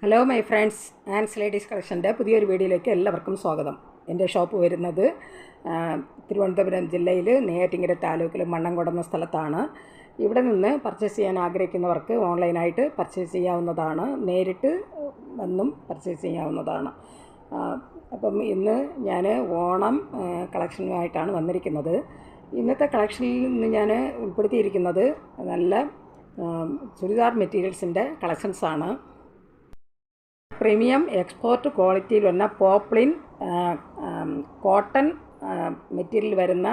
Hello my friends, Ans ladies കളക്ഷൻ്റെ പുതിയൊരു വീഡിയോയിലേക്ക് എല്ലാവർക്കും സ്വാഗതം. എൻ്റെ ഷോപ്പ് വരുന്നത് തിരുവനന്തപുരം ജില്ലയിൽ നെയ്യാറ്റിൻകര താലൂക്കിൽ മണ്ണംകുടം എന്ന സ്ഥലത്താണ്. ഇവിടെ നിന്ന് പർച്ചേസ് ചെയ്യാൻ ആഗ്രഹിക്കുന്നവർക്ക് ഓൺലൈനായിട്ട് പർച്ചേസ് ചെയ്യാവുന്നതാണ്, നേരിട്ട് വന്നും പർച്ചേസ് ചെയ്യാവുന്നതാണ്. അപ്പം ഇന്ന് ഞാൻ ഓണം കളക്ഷനുമായിട്ടാണ് വന്നിരിക്കുന്നത്. ഇന്നത്തെ കളക്ഷനിൽ നിന്ന് ഞാൻ ഉൾപ്പെടുത്തിയിരിക്കുന്നത് നല്ല ചുരിദാർ മെറ്റീരിയൽസിൻ്റെ കളക്ഷൻസാണ്. പ്രീമിയം എക്സ്പോർട്ട് ക്വാളിറ്റിയിൽ വരുന്ന പോപ്ലിൻ കോട്ടൺ മെറ്റീരിയൽ വരുന്ന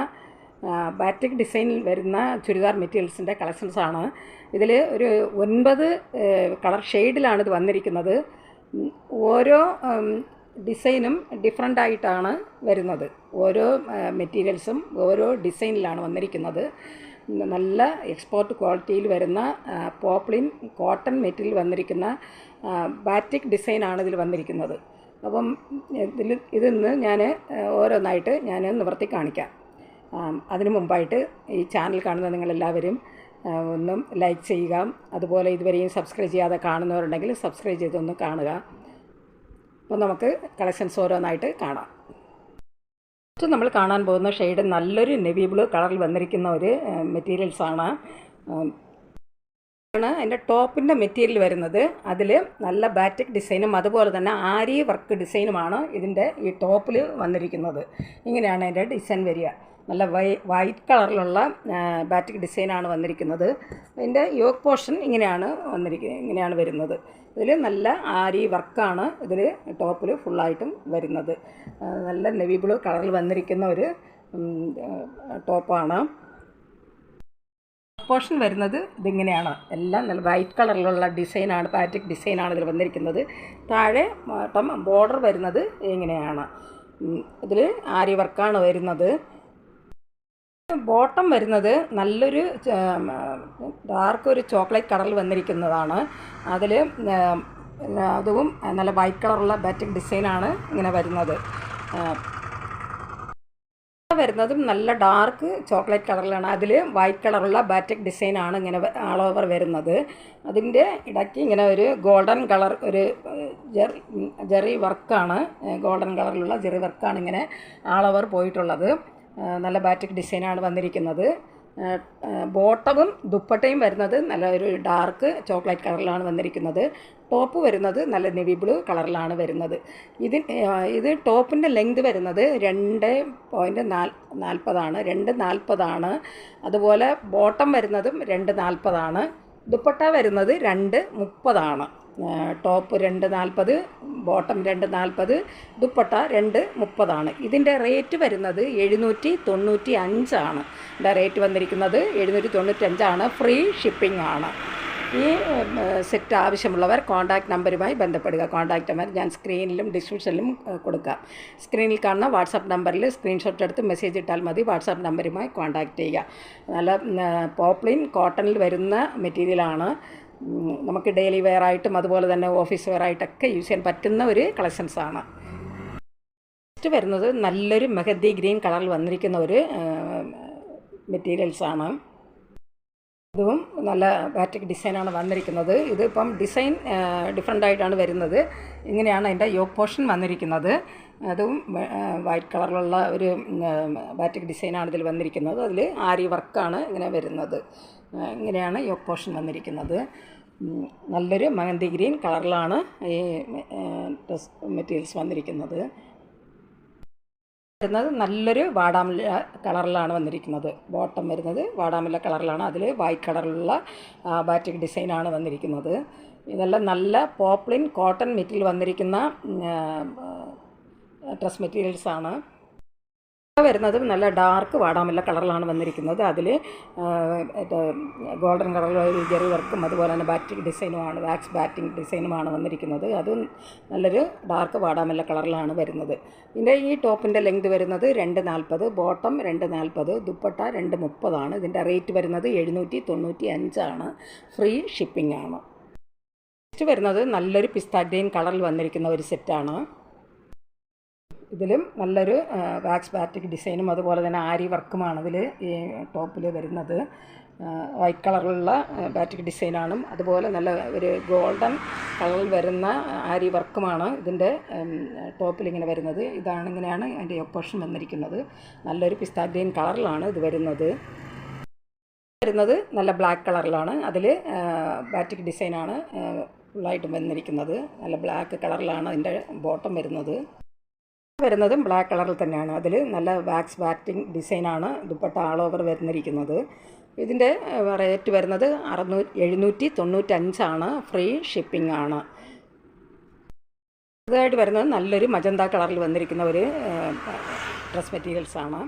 ബാറ്റിക് ഡിസൈനിൽ വരുന്ന ചുരിദാർ മെറ്റീരിയൽസിൻ്റെ കളക്ഷൻസാണ്. ഇതിൽ ഒരു 9 കളർ ഷെയ്ഡിലാണ് ഇത് വന്നിരിക്കുന്നത്. ഓരോ ഡിസൈനും ഡിഫറൻ്റ് ആയിട്ടാണ് വരുന്നത്. ഓരോ മെറ്റീരിയൽസും ഓരോ ഡിസൈനിലാണ് വന്നിരിക്കുന്നത്. നല്ല എക്സ്പോർട്ട് ക്വാളിറ്റിയിൽ വരുന്ന പോപ്ലിൻ കോട്ടൺ മെറ്റീരിയൽ വന്നിരിക്കുന്ന ബാറ്റിക് ഡിസൈനാണ് ഇതിൽ വന്നിരിക്കുന്നത്. അപ്പം ഇതിന്ന് ഞാൻ ഓരോന്നായിട്ട് ഞാൻ നിവർത്തി കാണിക്കാം. അതിനു മുമ്പായിട്ട് ഈ ചാനൽ കാണുന്ന നിങ്ങളെല്ലാവരും ഒന്നും ലൈക്ക് ചെയ്യുക. അതുപോലെ ഇതുവരെയും സബ്സ്ക്രൈബ് ചെയ്യാതെ കാണുന്നവരുണ്ടെങ്കിൽ സബ്സ്ക്രൈബ് ചെയ്തൊന്ന് കാണുക. അപ്പോൾ നമുക്ക് കളക്ഷൻസ് ഓരോന്നായിട്ട് കാണാം. ഫസ്റ്റ് നമ്മൾ കാണാൻ പോകുന്ന ഷെയ്ഡ് നല്ലൊരു നെവി ബ്ലൂ കളറിൽ വന്നിരിക്കുന്ന ഒരു മെറ്റീരിയൽസാണ്. അതിൻ്റെ ടോപ്പിൻ്റെ മെറ്റീരിയൽ വരുന്നത് അതിൽ നല്ല ബാറ്റിക് ഡിസൈനും അതുപോലെ തന്നെ ആരി വർക്ക് ഡിസൈനുമാണ് ഇതിൻ്റെ ഈ ടോപ്പിൽ വന്നിരിക്കുന്നത്. ഇങ്ങനെയാണ് അതിൻ്റെ ഡിസൈൻ വരിക. നല്ല വൈറ്റ് കളറിലുള്ള ബാറ്റിക് ഡിസൈനാണ് വന്നിരിക്കുന്നത്. അതിൻ്റെ യോക്ക് പോർഷൻ ഇങ്ങനെയാണ് വരുന്നത്. ഇതിൽ നല്ല ആരി വർക്കാണ് ഇതിൽ ടോപ്പിൽ ഫുള്ളായിട്ടും വരുന്നത്. നല്ല നെവി ബ്ലൂ കളറിൽ വന്നിരിക്കുന്ന ഒരു ടോപ്പാണ്. പോർഷൻ വരുന്നത് ഇതിങ്ങനെയാണ്. എല്ലാം നല്ല വൈറ്റ് കളറിലുള്ള ഡിസൈനാണ്, ബാറ്റിക് ഡിസൈനാണ് ഇതിൽ വന്നിരിക്കുന്നത്. താഴെ ബോർഡർ വരുന്നത് ഇങ്ങനെയാണ്. ഇതിൽ ആരി വർക്കാണ് വരുന്നത്. ബോട്ടം വരുന്നത് നല്ലൊരു ഡാർക്ക് ഒരു ചോക്ലേറ്റ് കളറിൽ വന്നിരിക്കുന്നതാണ്. അതിൽ അതും നല്ല വൈറ്റ് കളറുള്ള ബാറ്റിക് ഡിസൈനാണ് ഇങ്ങനെ വരുന്നത്. വരുന്നതും നല്ല ഡാർക്ക് ചോക്ലേറ്റ് കളറിലാണ്. അതിൽ വൈറ്റ് കളറുള്ള ബാറ്റിക് ഡിസൈനാണ് ഇങ്ങനെ ആൾ ഓവർ വരുന്നത്. അതിൻ്റെ ഇടയ്ക്ക് ഇങ്ങനെ ഒരു ഗോൾഡൻ കളർ ഒരു ജെറി വർക്കാണ്, ഗോൾഡൻ കളറിലുള്ള ജെറി വർക്കാണ് ഇങ്ങനെ ആൾ ഓവർ പോയിട്ടുള്ളത്. നല്ല ബാറ്റിക് ഡിസൈനാണ് വന്നിരിക്കുന്നത്. ബോട്ടവും ദുപ്പട്ടയും വരുന്നത് നല്ല ഒരു ഡാർക്ക് ചോക്ലേറ്റ് കളറിലാണ് വന്നിരിക്കുന്നത്. ടോപ്പ് വരുന്നത് നല്ല നെവി ബ്ലൂ കളറിലാണ് വരുന്നത്. ഇത് ടോപ്പിൻ്റെ ലെങ്ത് വരുന്നത് 2.40 അതുപോലെ ബോട്ടം വരുന്നതും 2.40. ദുപ്പട്ട വരുന്നത് 2.30. Top 2.40, bottom 2.40, dupatta 2.30. ഇതിൻ്റെ റേറ്റ് വരുന്നത് 795. ഇതിൻ്റെ റേറ്റ് വന്നിരിക്കുന്നത് 795. ഫ്രീ ഷിപ്പിംഗ് ആണ്. ഈ സെറ്റ് ആവശ്യമുള്ളവർ കോൺടാക്റ്റ് നമ്പറുമായി ബന്ധപ്പെടുക. കോൺടാക്റ്റ് നമ്പർ ഞാൻ സ്ക്രീനിലും ഡിസ്ക്രിപ്ഷനിലും കൊടുക്കാം. സ്ക്രീനിൽ കാണുന്ന വാട്സാപ്പ് നമ്പറിൽ സ്ക്രീൻഷോട്ട് എടുത്ത് മെസ്സേജ് ഇട്ടാൽ മതി. വാട്സാപ്പ് നമ്പറുമായി കോൺടാക്റ്റ് ചെയ്യുക. നല്ല പോപ്ലിൻ കോട്ടണിൽ വരുന്ന മെറ്റീരിയലാണ്. നമുക്ക് ഡെയിലി വെയർ ആയിട്ടും അതുപോലെ തന്നെ ഓഫീസ് വെയർ ആയിട്ടൊക്കെ യൂസ് ചെയ്യാൻ പറ്റുന്ന ഒരു കളക്ഷൻസാണ്. നെക്സ്റ്റ് വരുന്നത് നല്ലൊരു മെഹന്തി ഗ്രീൻ കളറിൽ വന്നിരിക്കുന്ന ഒരു മെറ്റീരിയൽസാണ്. ഇതും നല്ല ബാറ്റിക് ഡിസൈനാണ് വന്നിരിക്കുന്നത്. ഇതിപ്പം ഡിസൈൻ ഡിഫറെൻ്റ് ആയിട്ടാണ് വരുന്നത്. ഇങ്ങനെയാണ് അതിൻ്റെ യോക്ക് പോർഷൻ വന്നിരിക്കുന്നത്. അതും വൈറ്റ് കളറിലുള്ള ഒരു ബാറ്റിക് ഡിസൈനാണ് ഇതിൽ വന്നിരിക്കുന്നത്. അതിൽ ആരി വർക്കാണ് ഇങ്ങനെ വരുന്നത്. ഇങ്ങനെയാണ് യോക്ക് പോർഷൻ വന്നിരിക്കുന്നത്. നല്ലൊരു മെഹന്തി ഗ്രീൻ കളറിലാണ് ഈ ഡ്രസ് മെറ്റീരിയൽസ് വന്നിരിക്കുന്നത്. വരുന്നത് നല്ലൊരു വാടാമുല്ല കളറിലാണ് വന്നിരിക്കുന്നത്. ബോട്ടം വരുന്നത് വാടാമുല്ല കളറിലാണ്. അതിൽ വൈറ്റ് കളറിലുള്ള ബാറ്റിക് ഡിസൈനാണ് വന്നിരിക്കുന്നത്. ഇതെല്ലാം നല്ല പോപ്ലിൻ കോട്ടൺ മെറ്റീരിയൽ വന്നിരിക്കുന്ന ഡ്രസ് മെറ്റീരിയൽസാണ്. വരുന്നതും നല്ല ഡാർക്ക് വാടാമുല്ല കളറിലാണ് വന്നിരിക്കുന്നത്. അതിൽ ഗോൾഡൻ കളറിലുള്ള ഒരു ജെറി വർക്കും അതുപോലെ തന്നെ ബാറ്റിക് ഡിസൈനുമാണ്, വാക്സ് ബാറ്റിക് ഡിസൈനുമാണ് വന്നിരിക്കുന്നത്. അതും നല്ലൊരു ഡാർക്ക് വാടാമുല്ല കളറിലാണ് വരുന്നത്. ഇതിൻ്റെ ഈ ടോപ്പിൻ്റെ ലെങ്ത് വരുന്നത് 2.40, ബോട്ടം 2.40, ദുപ്പട്ട 2.30. ഇതിൻ്റെ റേറ്റ് വരുന്നത് 795. ഫ്രീ ഷിപ്പിംഗ് ആണ്. നെക്സ്റ്റ് വരുന്നത് നല്ലൊരു പിസ്ത ഗ്രീൻ കളറിൽ വന്നിരിക്കുന്ന ഒരു സെറ്റാണ്. ഇതിലും നല്ലൊരു വാക്സ് ബാറ്റിക് ഡിസൈനും അതുപോലെ തന്നെ ആരി വർക്കുമാണ് ഇതിൽ ഈ ടോപ്പിൽ വരുന്നത്. വൈറ്റ് കളറിലുള്ള ബാറ്റിക് ഡിസൈനാണ്. അതുപോലെ നല്ല ഒരു ഗോൾഡൻ കളറിൽ വരുന്ന ആരി വർക്കുമാണ് ഇതിൻ്റെ ടോപ്പിലിങ്ങനെ വരുന്നത്. ഇങ്ങനെയാണ് അതിൻ്റെ യോക്ക് വന്നിരിക്കുന്നത്. നല്ലൊരു പിസ്ത ഗ്രീൻ കളറിലാണ് ഇത് വരുന്നത്. നല്ല ബ്ലാക്ക് കളറിലാണ്. അതിൽ ബാറ്റിക് ഡിസൈനാണ് ഫുള്ളായിട്ടും വന്നിരിക്കുന്നത്. നല്ല ബ്ലാക്ക് കളറിലാണ് അതിൻ്റെ ബോട്ടം വരുന്നതും ബ്ലാക്ക് കളറിൽ തന്നെയാണ്. അതിൽ നല്ല വാക്സ് ബാറ്റിംഗ് ഡിസൈനാണ് ദുപ്പട്ട ആൾ ഓവർ വന്നിരിക്കുന്നത്. ഇതിൻ്റെ റേറ്റ് വരുന്നത് 795 ഫ്രീ ഷിപ്പിംഗ് ആണ്. ഇതായിട്ട് വരുന്നത് നല്ലൊരു മജന്ത കളറിൽ വന്നിരിക്കുന്ന ഒരു ഡ്രസ് മെറ്റീരിയൽസാണ്.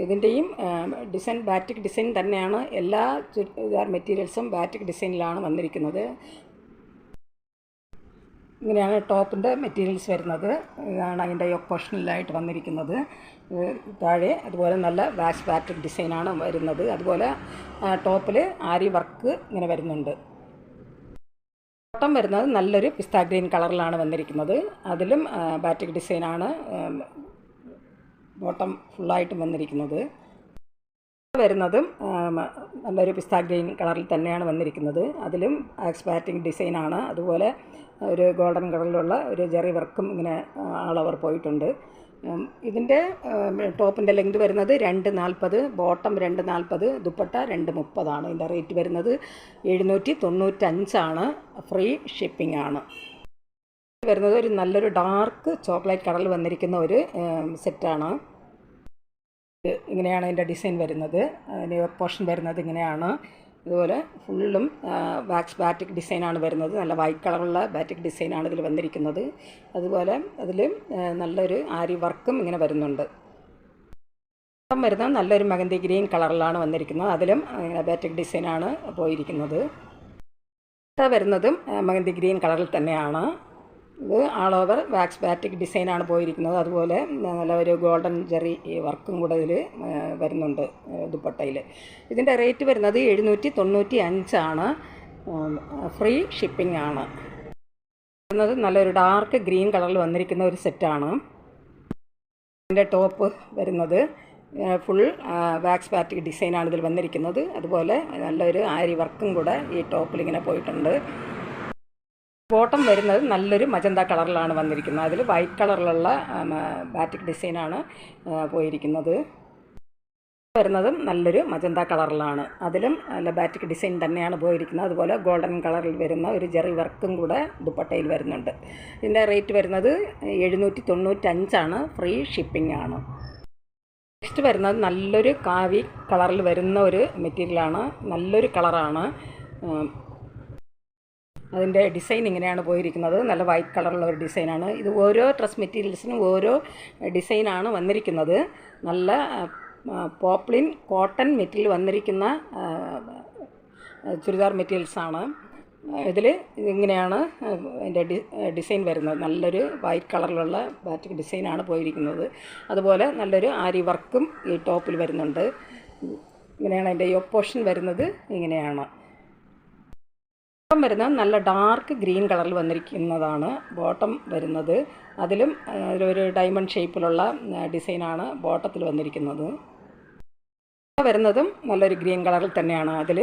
ഇതിൻ്റെയും ഡിസൈൻ ബാറ്റിക് ഡിസൈൻ തന്നെയാണ്. എല്ലാ ചുരിദാർ മെറ്റീരിയൽസും ബാറ്റിക് ഡിസൈനിലാണ് വന്നിരിക്കുന്നത്. ഇങ്ങനെയാണ് ടോപ്പിൻ്റെ മെറ്റീരിയൽസ് വരുന്നത്. ഇതാണ് അതിൻ്റെ യോക്ക് പോർഷനിലായിട്ട് വന്നിരിക്കുന്നത്. താഴെ അതുപോലെ നല്ല വാക്സ് ബാറ്റിക് ഡിസൈനാണ് വരുന്നത്. അതുപോലെ ടോപ്പിൽ ആരി വർക്ക് ഇങ്ങനെ വരുന്നുണ്ട്. ബോട്ടം വരുന്നത് നല്ലൊരു പിസ്ത ഗ്രീൻ കളറിലാണ് വന്നിരിക്കുന്നത്. അതിലും ബാറ്റിക് ഡിസൈനാണ് ബോട്ടം ഫുള്ളായിട്ടും വന്നിരിക്കുന്നത്. വരുന്നതും നല്ലൊരു പിസ്ത ഗ്രീൻ കളറിൽ തന്നെയാണ് വന്നിരിക്കുന്നത്. അതിലും വാക്സ് ബാറ്റിംഗ് ഡിസൈനാണ്. അതുപോലെ ഒരു ഗോൾഡൻ കളറിലുള്ള ഒരു ജെറി വർക്കും ഇങ്ങനെ ആൾ ഓവർ പോയിട്ടുണ്ട്. ഇതിൻ്റെ ടോപ്പിൻ്റെ ലെങ്ത് വരുന്നത് 240, ബോട്ടം 240, ദുപ്പട്ട 230 ഇതിൻ്റെ റേറ്റ് വരുന്നത് 795 ഫ്രീ ഷിപ്പിംഗ് ആണ്. വരുന്നത് ഒരു നല്ലൊരു ഡാർക്ക് ചോക്ലേറ്റ് കളറിൽ വന്നിരിക്കുന്ന ഒരു സെറ്റാണ്. ഇങ്ങനെയാണ് അതിൻ്റെ ഡിസൈൻ വരുന്നത്. അതിൻ്റെ പോർഷൻ വരുന്നത് ഇങ്ങനെയാണ്. അതുപോലെ ഫുള്ളും വാക്സ് ബാറ്റിക് ഡിസൈനാണ് വരുന്നത്. നല്ല വൈറ്റ് കളറുള്ള ബാറ്റിക് ഡിസൈനാണ് ഇതിൽ വന്നിരിക്കുന്നത്. അതുപോലെ അതിൽ നല്ലൊരു ആരി വർക്കും ഇങ്ങനെ വരുന്നുണ്ട്. വരുന്നത് നല്ലൊരു മെഹന്തി ഗ്രീൻ കളറിലാണ് വന്നിരിക്കുന്നത്. അതിലും ബാറ്റിക് ഡിസൈനാണ് പോയിരിക്കുന്നത്. വരുന്നതും മെഹന്തി ഗ്രീൻ കളറിൽ തന്നെയാണ്. ഇത് ആൾ ഓവർ വാക്സ് ബാറ്റിക് ഡിസൈനാണ് പോയിരിക്കുന്നത്. അതുപോലെ നല്ല ഒരു ഗോൾഡൻ ജെറി വർക്കും കൂടെ ഇതിൽ വരുന്നുണ്ട് ദുപ്പട്ടയിൽ. ഇതിൻ്റെ റേറ്റ് വരുന്നത് 795 ഫ്രീ ഷിപ്പിംഗ് ആണ്. വരുന്നത് നല്ലൊരു ഡാർക്ക് ഗ്രീൻ കളറിൽ വന്നിരിക്കുന്ന ഒരു സെറ്റാണ്. ഇതിൻ്റെ ടോപ്പ് വരുന്നത് ഫുൾ വാക്സ് ബാറ്റിക് ഡിസൈനാണ് ഇതിൽ വന്നിരിക്കുന്നത്. അതുപോലെ നല്ലൊരു ആരി വർക്കും കൂടെ ഈ ടോപ്പിൽ ഇങ്ങനെ പോയിട്ടുണ്ട്. ബോട്ടം വരുന്നത് നല്ലൊരു മജന്ത കളറിലാണ് വന്നിരിക്കുന്നത്. അതിൽ വൈറ്റ് കളറിലുള്ള ബാറ്റിക് ഡിസൈനാണ് പോയിരിക്കുന്നത്. വരുന്നതും നല്ലൊരു മജന്ത കളറിലാണ്. അതിലും നല്ല ബാറ്റിക് ഡിസൈൻ തന്നെയാണ് പോയിരിക്കുന്നത്. അതുപോലെ ഗോൾഡൻ കളറിൽ വരുന്ന ഒരു ജെറി വർക്കും കൂടെ ദുപ്പട്ടയിൽ വരുന്നുണ്ട്. ഇതിൻ്റെ റേറ്റ് വരുന്നത് 795 ഫ്രീ ഷിപ്പിംഗ് ആണ്. നെക്സ്റ്റ് വരുന്നത് നല്ലൊരു കാവി കളറിൽ വരുന്ന ഒരു മെറ്റീരിയലാണ്. നല്ലൊരു കളറാണ്. അതിൻ്റെ ഡിസൈൻ ഇങ്ങനെയാണ് പോയിരിക്കുന്നത്. നല്ല വൈറ്റ് കളറുള്ള ഒരു ഡിസൈനാണ്. ഇത് ഓരോ ഡ്രസ് മെറ്റീരിയൽസിനും ഓരോ ഡിസൈനാണ് വന്നിരിക്കുന്നത്. നല്ല പോപ്ലിൻ കോട്ടൺ മെറ്റീരിയൽ വന്നിരിക്കുന്ന ചുരിദാർ മെറ്റീരിയൽസാണ്. ഇതിൽ ഇങ്ങനെയാണ് അതിൻ്റെ ഡിസൈൻ വരുന്നത്. നല്ലൊരു വൈറ്റ് കളറിലുള്ള ബാറ്റിക് ഡിസൈനാണ് പോയിരിക്കുന്നത്. അതുപോലെ നല്ലൊരു ആരി വർക്കും ഈ ടോപ്പിൽ വരുന്നുണ്ട്. ഇങ്ങനെയാണ് അതിൻ്റെ യോക്ക് പോർഷൻ വരുന്നത്. ഇങ്ങനെയാണ് വരുന്നത്. നല്ല ഡാർക്ക് ഗ്രീൻ കളറിൽ വന്നിരിക്കുന്നതാണ് ബോട്ടം വരുന്നത്. അതിലും ഒരു ഡയമണ്ട് ഷേപ്പിലുള്ള ഡിസൈനാണ് ബോട്ടത്തിൽ വന്നിരിക്കുന്നത്. വരുന്നതും നല്ലൊരു ഗ്രീൻ കളറിൽ തന്നെയാണ്. അതിൽ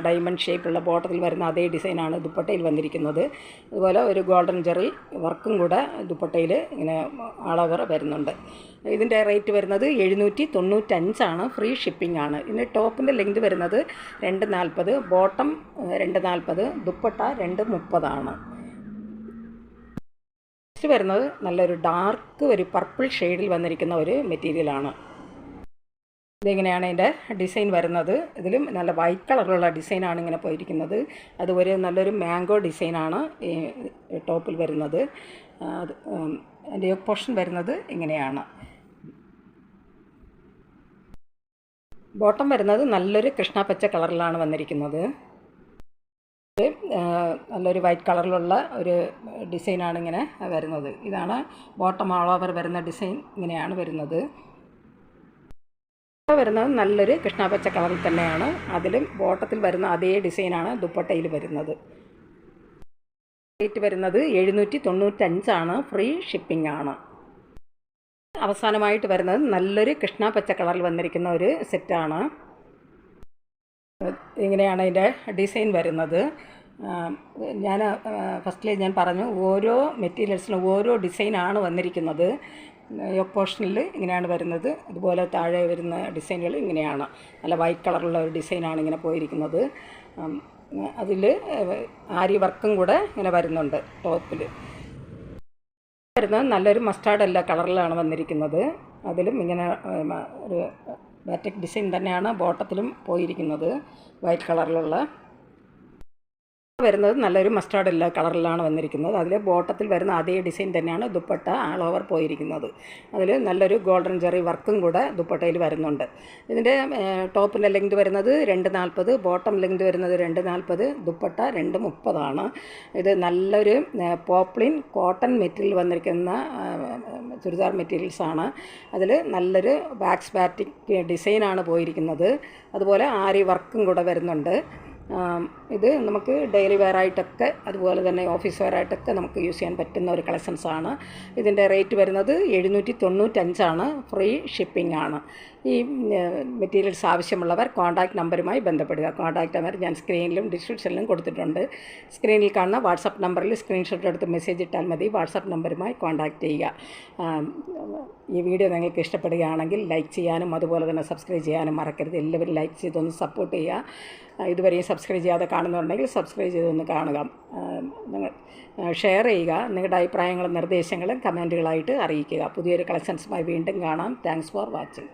ഡയമണ്ട് ഷേപ്പുള്ള ബോട്ടത്തിൽ വരുന്ന അതേ ഡിസൈനാണ് ദുപ്പട്ടയിൽ വന്നിരിക്കുന്നത്. അതുപോലെ ഒരു ഗോൾഡൻ ജെറി വർക്കും കൂടെ ദുപ്പട്ടയിൽ ഇങ്ങനെ ആൾ ഓവർ വരുന്നുണ്ട്. ഇതിൻ്റെ റേറ്റ് വരുന്നത് 795 ഫ്രീ ഷിപ്പിംഗ് ആണ്. ഇതിൻ്റെ ടോപ്പിൻ്റെ ലെങ്ത് വരുന്നത് 240, ബോട്ടം 240, ദുപ്പട്ട 230. നെക്സ്റ്റ് വരുന്നത് നല്ലൊരു ഡാർക്ക് ഒരു പർപ്പിൾ ഷെയ്ഡിൽ വന്നിരിക്കുന്ന ഒരു മെറ്റീരിയലാണ്. ഇതിങ്ങനെയാണ് അതിൻ്റെ ഡിസൈൻ വരുന്നത്. ഇതിലും നല്ല വൈറ്റ് കളറുള്ള ഡിസൈനാണ് ഇങ്ങനെ പോയിരിക്കുന്നത്. അതുപോലെ നല്ലൊരു മാംഗോ ഡിസൈനാണ് ഈ ടോപ്പിൽ വരുന്നത്. അതിൻ്റെ പോർഷൻ വരുന്നത് ഇങ്ങനെയാണ്. ബോട്ടം വരുന്നത് നല്ലൊരു കൃഷ്ണപ്പച്ച കളറിലാണ് വന്നിരിക്കുന്നത്. നല്ലൊരു വൈറ്റ് കളറിലുള്ള ഒരു ഡിസൈനാണ് ഇങ്ങനെ വരുന്നത്. ഇതാണ് ബോട്ടം ഓൾ ഓവർ വരുന്ന ഡിസൈൻ. ഇങ്ങനെയാണ് വരുന്നത്. വരുന്നത് നല്ലൊരു കൃഷ്ണപ്പച്ച കളറിൽ തന്നെയാണ്. അതിലും ബോട്ടത്തിൽ വരുന്ന അതേ ഡിസൈനാണ് ദുപ്പട്ടയിൽ വരുന്നത്. റേറ്റ് വരുന്നത് 795 ഫ്രീ ഷിപ്പിംഗ് ആണ്. അവസാനമായിട്ട് വരുന്നത് നല്ലൊരു കൃഷ്ണപ്പച്ച കളറിൽ വന്നിരിക്കുന്ന ഒരു സെറ്റാണ്. ഇങ്ങനെയാണ് അതിൻ്റെ ഡിസൈൻ വരുന്നത്. ഞാൻ ഫസ്റ്റിൽ ഞാൻ പറഞ്ഞു ഓരോ മെറ്റീരിയൽസിനും ഓരോ ഡിസൈനാണ് വന്നിരിക്കുന്നത്. യോക്ക് പോർഷനിൽ ഇങ്ങനെയാണ് വരുന്നത്. അതുപോലെ താഴെ വരുന്ന ഡിസൈനുകൾ ഇങ്ങനെയാണ്. നല്ല വൈറ്റ് കളറുള്ള ഒരു ഡിസൈനാണ് ഇങ്ങനെ പോയിരിക്കുന്നത്. അതിൽ ആരി വർക്കും കൂടെ ഇങ്ങനെ വരുന്നുണ്ട് ടോപ്പിൽ. വരുന്നത് നല്ലൊരു മസ്റ്റാർഡ് എല്ലാ കളറിലാണ് വന്നിരിക്കുന്നത്. അതിലും ഇങ്ങനെ ഒരു ബാറ്റിക് ഡിസൈൻ തന്നെയാണ് ബോട്ടത്തിലും പോയിരിക്കുന്നത്, വൈറ്റ് കളറിലുള്ള. വരുന്നത് നല്ലൊരു മസ്റ്റാർഡ് എല്ലാ കളറിലാണ് വന്നിരിക്കുന്നത്. അതിൽ ബോട്ടത്തിൽ വരുന്ന അതേ ഡിസൈൻ തന്നെയാണ് ദുപ്പട്ട ആൾ ഓവർ പോയിരിക്കുന്നത്. അതിൽ നല്ലൊരു ഗോൾഡൻ ജെറി വർക്കും കൂടെ ദുപ്പട്ടയിൽ വരുന്നുണ്ട്. ഇതിൻ്റെ ടോപ്പിൻ്റെ ലെങ്ത് വരുന്നത് 240, ബോട്ടം ലെങ്ത് വരുന്നത് 240, ദുപ്പട്ട 230. ഇത് നല്ലൊരു പോപ്ലിൻ കോട്ടൺ മെറ്റീരിയൽ വന്നിരിക്കുന്ന ചുരിദാർ മെറ്റീരിയൽസാണ്. അതിൽ നല്ലൊരു വാക്സ് ബാറ്റിക് ഡിസൈനാണ് പോയിരിക്കുന്നത്. അതുപോലെ ആരി വർക്കും കൂടെ വരുന്നുണ്ട്. ഇത് നമുക്ക് ഡെയിലി വെയറായിട്ടൊക്കെ അതുപോലെ തന്നെ ഓഫീസ് വെയറായിട്ടൊക്കെ നമുക്ക് യൂസ് ചെയ്യാൻ പറ്റുന്ന ഒരു കളക്ഷൻസാണ്. ഇതിൻ്റെ റേറ്റ് വരുന്നത് 795, ഫ്രീ ഷിപ്പിംഗ് ആണ്. ഈ മെറ്റീരിയൽസ് ആവശ്യമുള്ളവർ കോൺടാക്റ്റ് നമ്പറുമായി ബന്ധപ്പെടുക. കോൺടാക്റ്റ് നമ്പർ ഞാൻ സ്ക്രീനിലും ഡിസ്ക്രിപ്ഷനിലും കൊടുത്തിട്ടുണ്ട്. സ്ക്രീനിൽ കാണുന്ന വാട്സപ്പ് നമ്പറിൽ സ്ക്രീൻഷോട്ട് എടുത്ത് മെസ്സേജ് ഇട്ടാൽ മതി. വാട്സപ്പ് നമ്പറുമായി കോൺടാക്റ്റ് ചെയ്യുക. ഈ വീഡിയോ നിങ്ങൾക്ക് ഇഷ്ടപ്പെടുകയാണെങ്കിൽ ലൈക്ക് ചെയ്യാനും അതുപോലെ തന്നെ സബ്സ്ക്രൈബ് ചെയ്യാനും മറക്കരുത്. എല്ലാവരും ലൈക്ക് ചെയ്തൊന്ന് സപ്പോർട്ട് ചെയ്യുക. ഇതുവരെയും സബ്സ്ക്രൈബ് ചെയ്യാതെ കാണുന്നുണ്ടെങ്കിൽ സബ്സ്ക്രൈബ് ചെയ്തൊന്ന് കാണുക. നിങ്ങൾ ഷെയർ ചെയ്യുക. നിങ്ങളുടെ അഭിപ്രായങ്ങളും നിർദ്ദേശങ്ങളും കമൻറ്റുകളായിട്ട് അറിയിക്കുക. പുതിയൊരു കളക്ഷൻസുമായി വീണ്ടും കാണാം. Thanks for watching.